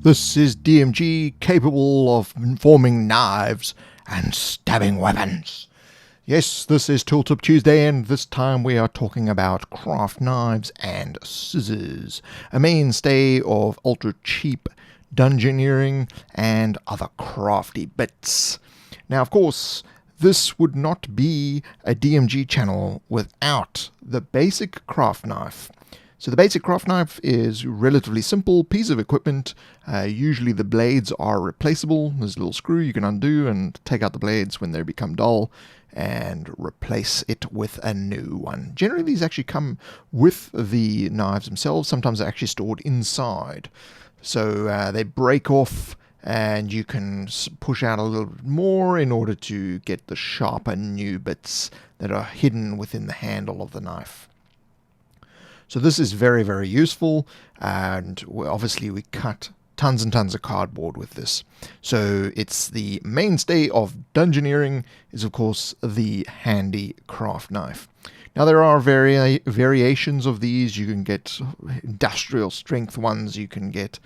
This is DMG, capable of forming knives and stabbing weapons. Yes, this is Tooltip Tuesday, and this time we are talking about craft knives and scissors, a mainstay of ultra-cheap dungeoneering and other crafty bits. Now, of course, this would not be a DMG channel without the basic craft knife. So the basic craft knife is a relatively simple piece of equipment. Usually the blades are replaceable. There's a little screw you can undo and take out the blades when they become dull and replace it with a new one. Generally these actually come with the knives themselves. Sometimes they're actually stored inside. So they break off and you can push out a little bit more in order to get the sharper new bits that are hidden within the handle of the knife. So this is very, very useful, and obviously we cut tons and tons of cardboard with this. So it's the mainstay of dungeoneering is, of course, the handy craft knife. Now there are variations of these. You can get industrial strength ones, you can get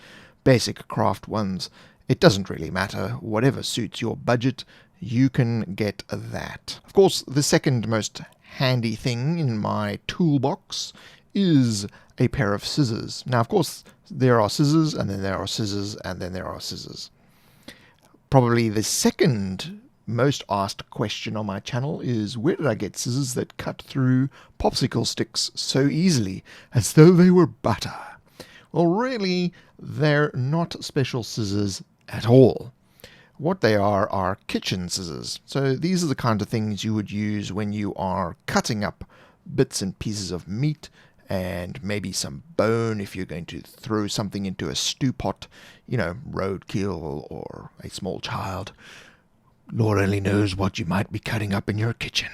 basic craft ones. It doesn't really matter. Whatever suits your budget, you can get that. Of course, the second most handy thing in my toolbox is a pair of scissors. Now, of course, there are scissors, and then there are scissors, and then there are scissors. Probably the second most asked question on my channel is, where did I get scissors that cut through popsicle sticks so easily, as though they were butter? Well, really, they're not special scissors at all. What they are kitchen scissors. So these are the kind of things you would use when you are cutting up bits and pieces of meat, and maybe some bone if you're going to throw something into a stew pot, you know, roadkill or a small child. Lord only knows what you might be cutting up in your kitchen.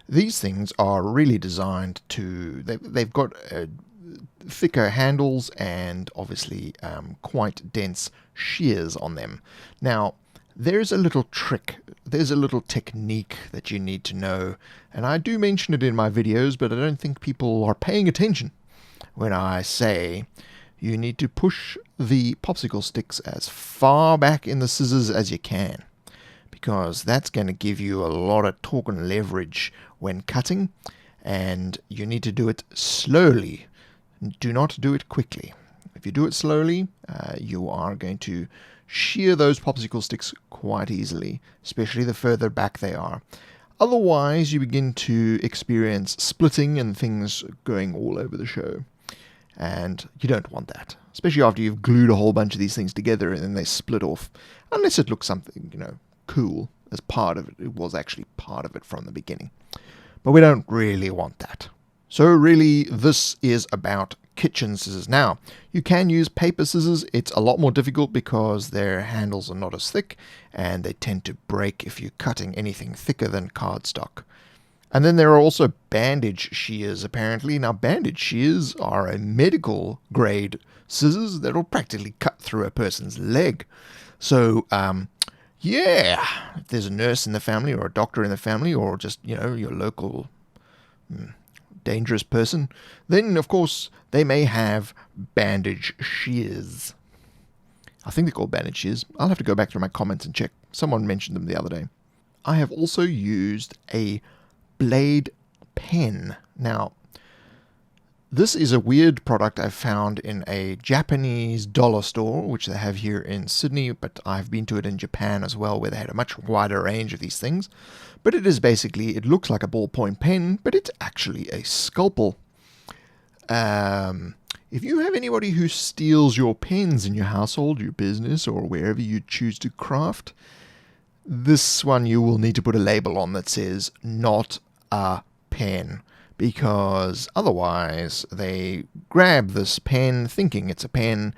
These things are really designed to, they've got thicker handles and obviously quite dense shears on them. Now, there's a little trick, there's a little technique that you need to know, and I do mention it in my videos, but I don't think people are paying attention when I say you need to push the popsicle sticks as far back in the scissors as you can, because that's going to give you a lot of torque and leverage when cutting, and you need to do it slowly. Do not do it quickly. If you do it slowly, you are going to shear those popsicle sticks quite easily, especially the further back they are. Otherwise, you begin to experience splitting and things going all over the show. And you don't want that, especially after you've glued a whole bunch of these things together and then they split off, unless it looks something, you know, cool as part of it. It was actually part of it from the beginning. But we don't really want that. So really, this is about kitchen scissors. Now, you can use paper scissors. It's a lot more difficult because their handles are not as thick and they tend to break if you're cutting anything thicker than cardstock. And then there are also bandage shears, apparently. Now, bandage shears are a medical grade scissors that will practically cut through a person's leg. So, yeah, if there's a nurse in the family or a doctor in the family or just, you know, your local dangerous person, then of course they may have bandage shears. I think they're called bandage shears. I'll have to go back through my comments and check. Someone mentioned them the other day. I have also used a blade pen. Now, this is a weird product I found in a Japanese dollar store, which they have here in Sydney, but I've been to it in Japan as well, where they had a much wider range of these things. But it is basically, it looks like a ballpoint pen, but it's actually a scalpel. If you have anybody who steals your pens in your household, your business, or wherever you choose to craft, this one you will need to put a label on that says, "Not a pen." Because otherwise they grab this pen thinking it's a pen,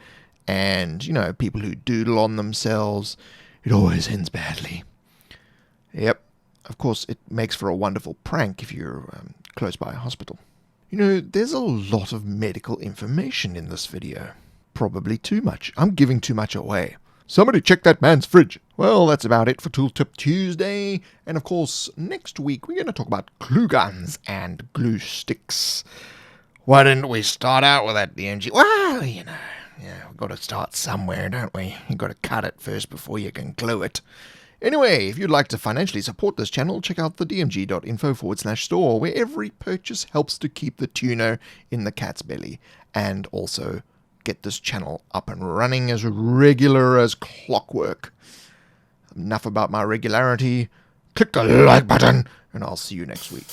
and, you know, people who doodle on themselves, it always ends badly. Yep. Of course, it makes for a wonderful prank if you're close by a hospital. You know, there's a lot of medical information in this video. Probably too much. I'm giving too much away. Somebody check that man's fridge. Well, that's about it for Tooltip Tuesday. And of course, next week we're going to talk about glue guns and glue sticks. Why didn't we start out with that, DMG? Well, you know, Yeah, we've got to start somewhere, don't we? You've got to cut it first before you can glue it. Anyway, if you'd like to financially support this channel, check out the dmg.info/store, where every purchase helps to keep the tuna in the cat's belly, and also get this channel up and running as regular as clockwork. Enough about my regularity. Click the like button, and I'll see you next week.